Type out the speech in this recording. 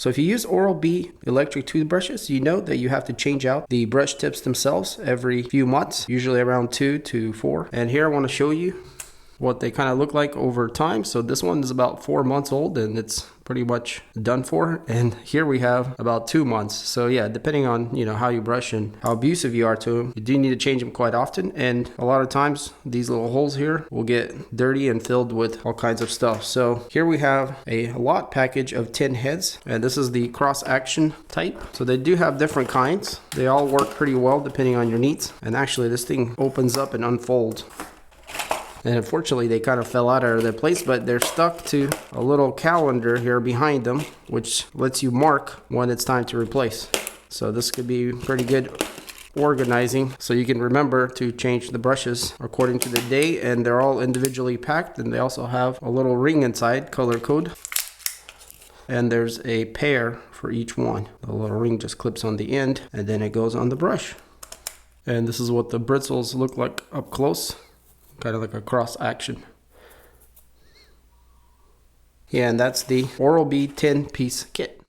So if you use Oral-B electric toothbrushes, you know that you have to change out the brush tips themselves every few months, usually around 2 to 4. And here I want to show you what they kind of look like over time. So this one is about 4 months old and it's pretty much done for. And here we have about 2 months. So yeah, depending on how you brush and how abusive you are to them, you do need to change them quite often. And a lot of times these little holes here will get dirty and filled with all kinds of stuff. So here we have a lot package of 10 heads, and this is the cross action type. So they do have different kinds. They all work pretty well depending on your needs. And actually this thing opens up and unfolds. And unfortunately they kind of fell out of their place, but they're stuck to a little calendar here behind them, which lets you mark when it's time to replace. So this could be pretty good organizing, so you can remember to change the brushes according to the day, and they're all individually packed, and they also have a little ring inside, color code. And there's a pair for each one. The little ring just clips on the end and then it goes on the brush. And this is what the bristles look like up close. Kind of like a cross action. Yeah, and that's the Oral-B 10-piece kit.